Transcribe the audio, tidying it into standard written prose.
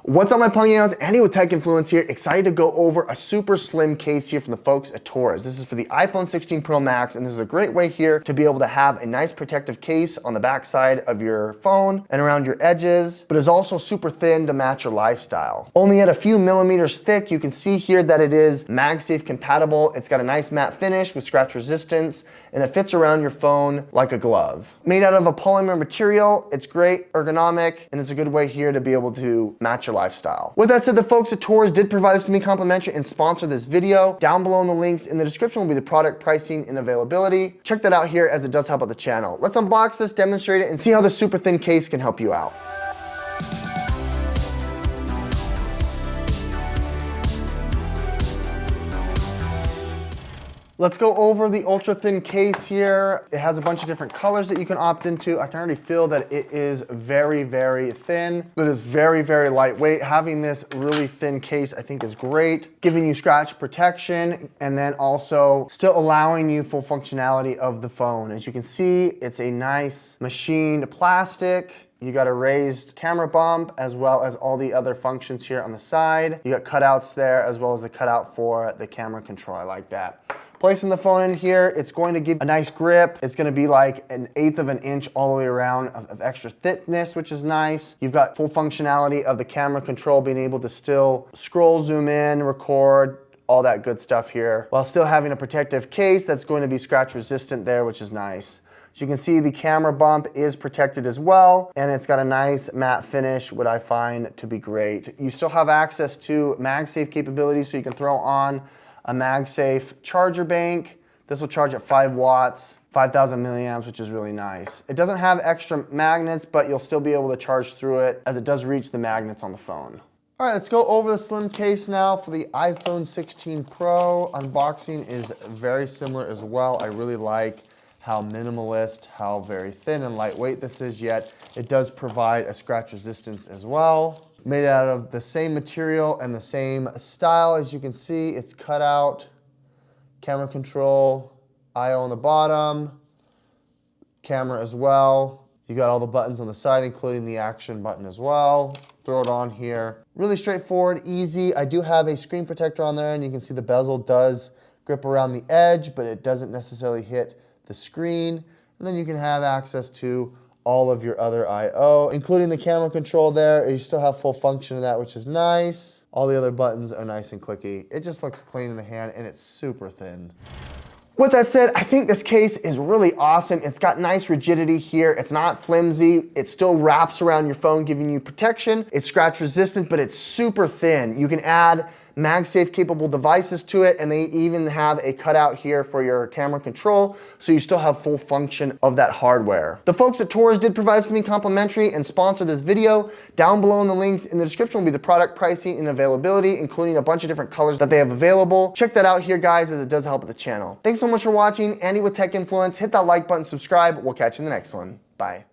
What's up my Pongos? Andy with Tech Influence here, excited to go over a super slim case here from the folks at Torras. This is for the iPhone 16 Pro Max, and this is a great way here to be able to have a nice protective case on the back side of your phone and around your edges, but is also super thin to match your lifestyle. Only at a few millimeters thick, you can see here that it is MagSafe compatible. It's got a nice matte finish with scratch resistance, and it fits around your phone like a glove. Made out of a polymer material, it's great, ergonomic, and it's a good way here to be able to match your lifestyle. With that said, the folks at Torras did provide this to me complimentary and sponsor this video. Down below in the links in the description will be the product pricing and availability. Check that out here as it does help out the channel. Let's unbox this, demonstrate it, and see how the super thin case can help you out. Let's go over the ultra thin case here. It has a bunch of different colors that you can opt into. I can already feel that it is very, very thin. It is very, very lightweight. Having this really thin case I think is great, giving you scratch protection and then also still allowing you full functionality of the phone. As you can see, it's a nice machined plastic. You got a raised camera bump as well as all the other functions here on the side. You got cutouts there as well as the cutout for the camera control. I like that. Placing the phone in here, it's going to give a nice grip. It's going to be like 1/8 of an inch all the way around of extra thickness, which is nice. You've got full functionality of the camera control, being able to still scroll, zoom in, record, all that good stuff here, while still having a protective case that's going to be scratch resistant there, which is nice. As you can see, the camera bump is protected as well, and it's got a nice matte finish, what I find to be great. You still have access to MagSafe capabilities, so you can throw on a MagSafe charger bank. This will charge at 5 watts, 5,000 milliamps, which is really nice. It doesn't have extra magnets, but you'll still be able to charge through it as it does reach the magnets on the phone. All right, let's go over the slim case now for the iPhone 16 Pro. Unboxing is very similar as well. I really like how minimalist, how very thin and lightweight this is, yet it does provide a scratch resistance as well. Made out of the same material and the same style. As you can see, it's cut out, camera control, I/O on the bottom, camera as well. You got all the buttons on the side, including the action button as well. Throw it on here. Really straightforward, easy. I do have a screen protector on there, and you can see the bezel does grip around the edge, but it doesn't necessarily hit the screen. And then you can have access to all of your other I/O, including the camera control there. You still have full function of that, which is nice. All the other buttons are nice and clicky. It just looks clean in the hand, and it's super thin. With that said, I think this case is really awesome. It's got nice rigidity here. It's not flimsy. It still wraps around your phone, giving you protection. It's scratch resistant, but it's super thin. You can add MagSafe capable devices to it, and they even have a cutout here for your camera control, so you still have full function of that hardware. The folks at Torras did provide this to me complimentary and sponsor this video. Down below in the links in the description will be the product pricing and availability, including a bunch of different colors that they have available. Check that out here, guys, as it does help with the channel. Thanks so much for watching. Andy with Tech Influence. Hit that like button, subscribe. We'll catch you in the next one. Bye.